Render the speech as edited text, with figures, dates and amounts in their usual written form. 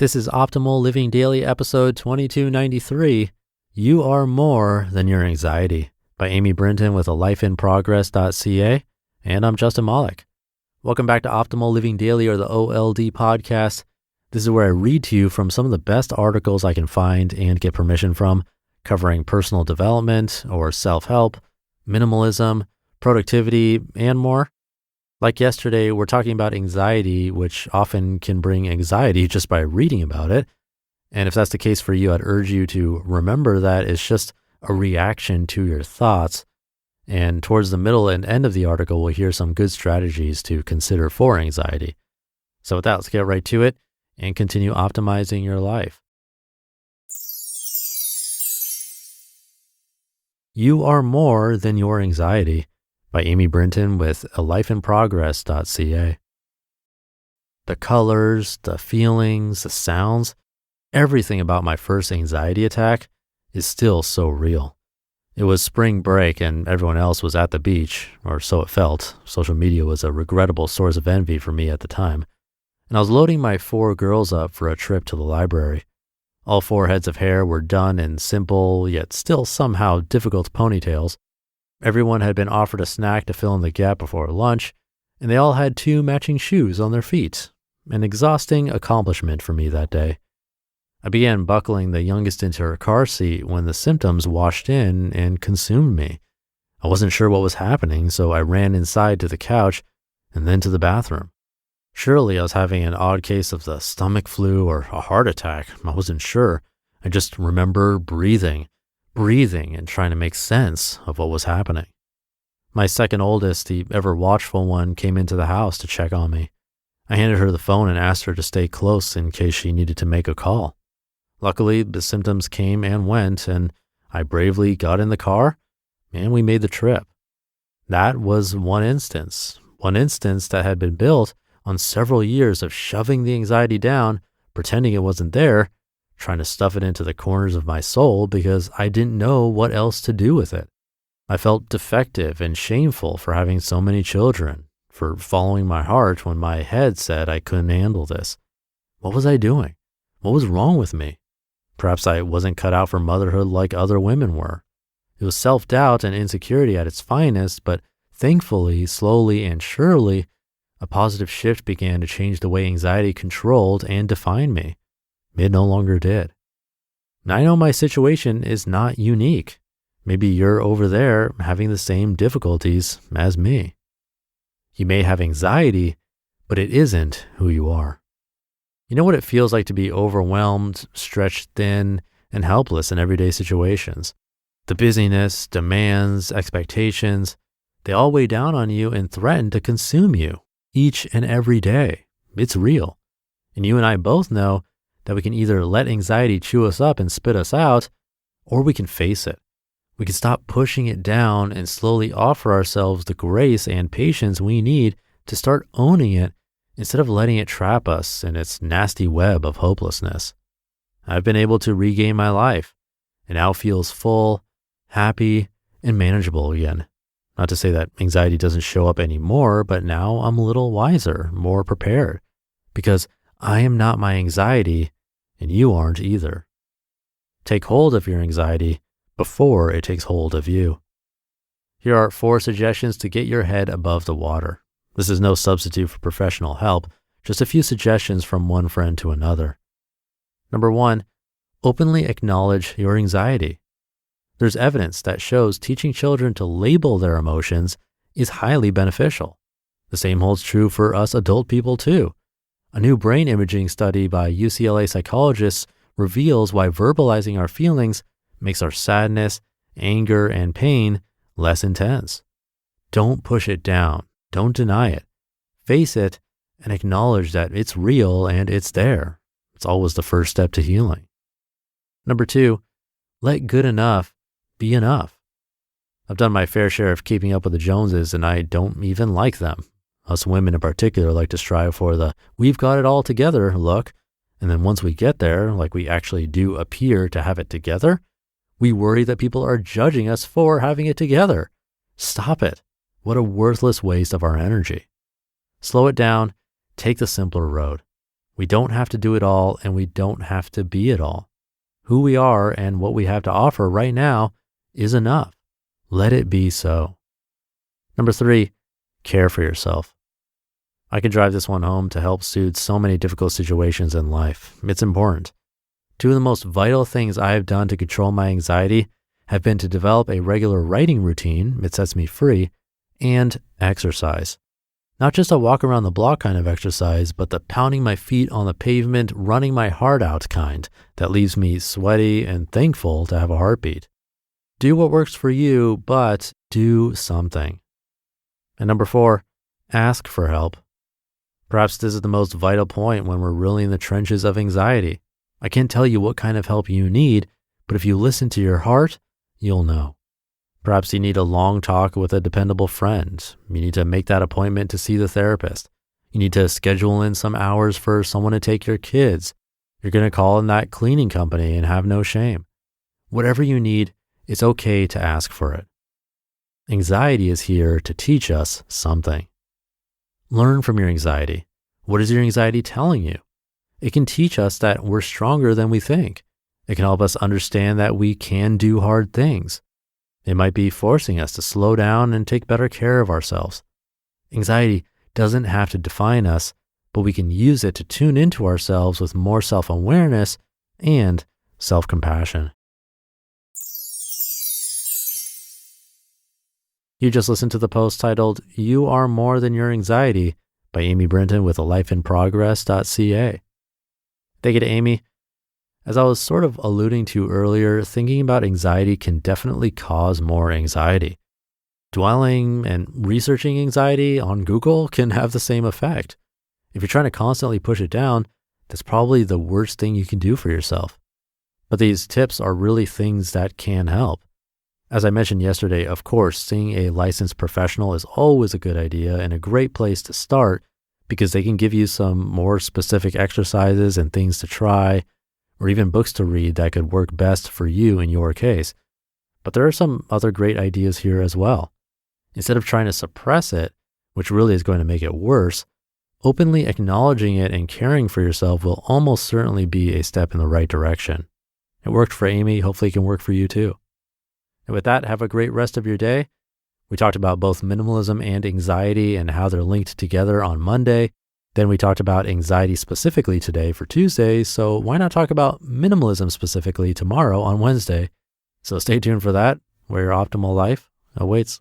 This is Optimal Living Daily episode 2293, You Are More Than Your Anxiety, by Amy Brinton with alifeinprogress.ca, and I'm Justin Malik. Welcome back to Optimal Living Daily, or the OLD podcast. This is where I read to you from some of the best articles I can find and get permission from, covering personal development or self-help, minimalism, productivity, and more. Like yesterday, we're talking about anxiety, which often can bring anxiety just by reading about it. And if that's the case for you, I'd urge you to remember that it's just a reaction to your thoughts. And towards the middle and end of the article, we'll hear some good strategies to consider for anxiety. So with that, let's get right to it and continue optimizing your life. You Are More Than Your Anxiety, by Amy Brinton with alifeinprogress.ca. The colors, the feelings, the sounds, everything about my first anxiety attack is still so real. It was spring break and everyone else was at the beach, or so it felt. Social media was a regrettable source of envy for me at the time. And I was loading my 4 girls up for a trip to the library. All 4 heads of hair were done in simple, yet still somehow difficult ponytails. Everyone had been offered a snack to fill in the gap before lunch, and they all had 2 matching shoes on their feet, an exhausting accomplishment for me that day. I began buckling the youngest into her car seat when the symptoms washed in and consumed me. I wasn't sure what was happening, so I ran inside to the couch and then to the bathroom. Surely I was having an odd case of the stomach flu or a heart attack. I wasn't sure. I just remember breathing and trying to make sense of what was happening. My second oldest, the ever watchful one, came into the house to check on me. I handed her the phone and asked her to stay close in case she needed to make a call. Luckily, the symptoms came and went, and I bravely got in the car, and we made the trip. That was one instance that had been built on several years of shoving the anxiety down, pretending it wasn't there, trying to stuff it into the corners of my soul because I didn't know what else to do with it. I felt defective and shameful for having so many children, for following my heart when my head said I couldn't handle this. What was I doing? What was wrong with me? Perhaps I wasn't cut out for motherhood like other women were. It was self-doubt and insecurity at its finest, but thankfully, slowly and surely, a positive shift began to change the way anxiety controlled and defined me. It no longer did. Now, I know my situation is not unique. Maybe you're over there having the same difficulties as me. You may have anxiety, but it isn't who you are. You know what it feels like to be overwhelmed, stretched thin, and helpless in everyday situations. The busyness, demands, expectations, they all weigh down on you and threaten to consume you each and every day. It's real. And you and I both know that we can either let anxiety chew us up and spit us out, or we can face it. We can stop pushing it down and slowly offer ourselves the grace and patience we need to start owning it instead of letting it trap us in its nasty web of hopelessness. I've been able to regain my life. It now feels full, happy, and manageable again. Not to say that anxiety doesn't show up anymore, but now I'm a little wiser, more prepared, because I am not my anxiety, and you aren't either. Take hold of your anxiety before it takes hold of you. Here are 4 suggestions to get your head above the water. This is no substitute for professional help, just a few suggestions from one friend to another. Number 1, openly acknowledge your anxiety. There's evidence that shows teaching children to label their emotions is highly beneficial. The same holds true for us adult people too. A new brain imaging study by UCLA psychologists reveals why verbalizing our feelings makes our sadness, anger, and pain less intense. Don't push it down. Don't deny it. Face it and acknowledge that it's real and it's there. It's always the first step to healing. Number 2, let good enough be enough. I've done my fair share of keeping up with the Joneses, and I don't even like them. Us women in particular like to strive for the "we've got it all together" look, and then once we get there, like we actually do appear to have it together, we worry that people are judging us for having it together. Stop it. What a worthless waste of our energy. Slow it down. Take the simpler road. We don't have to do it all, and we don't have to be it all. Who we are and what we have to offer right now is enough. Let it be so. Number 3, care for yourself. I can drive this one home to help soothe so many difficult situations in life. It's important. 2 of the most vital things I have done to control my anxiety have been to develop a regular writing routine, it sets me free, and exercise. Not just a walk around the block kind of exercise, but the pounding my feet on the pavement, running my heart out kind that leaves me sweaty and thankful to have a heartbeat. Do what works for you, but do something. And number 4, ask for help. Perhaps this is the most vital point when we're really in the trenches of anxiety. I can't tell you what kind of help you need, but if you listen to your heart, you'll know. Perhaps you need a long talk with a dependable friend. You need to make that appointment to see the therapist. You need to schedule in some hours for someone to take your kids. You're going to call in that cleaning company and have no shame. Whatever you need, it's okay to ask for it. Anxiety is here to teach us something. Learn from your anxiety. What is your anxiety telling you? It can teach us that we're stronger than we think. It can help us understand that we can do hard things. It might be forcing us to slow down and take better care of ourselves. Anxiety doesn't have to define us, but we can use it to tune into ourselves with more self-awareness and self-compassion. You just listened to the post titled, "You Are More Than Your Anxiety" by Amy Brinton with alifeinprogress.ca. Thank you to Amy. As I was sort of alluding to earlier, thinking about anxiety can definitely cause more anxiety. Dwelling and researching anxiety on Google can have the same effect. If you're trying to constantly push it down, that's probably the worst thing you can do for yourself. But these tips are really things that can help. As I mentioned yesterday, of course, seeing a licensed professional is always a good idea and a great place to start because they can give you some more specific exercises and things to try, or even books to read that could work best for you in your case. But there are some other great ideas here as well. Instead of trying to suppress it, which really is going to make it worse, openly acknowledging it and caring for yourself will almost certainly be a step in the right direction. It worked for Amy. Hopefully it can work for you too. And with that, have a great rest of your day. We talked about both minimalism and anxiety and how they're linked together on Monday. Then we talked about anxiety specifically today for Tuesday, so why not talk about minimalism specifically tomorrow on Wednesday? So stay tuned for that, where your optimal life awaits.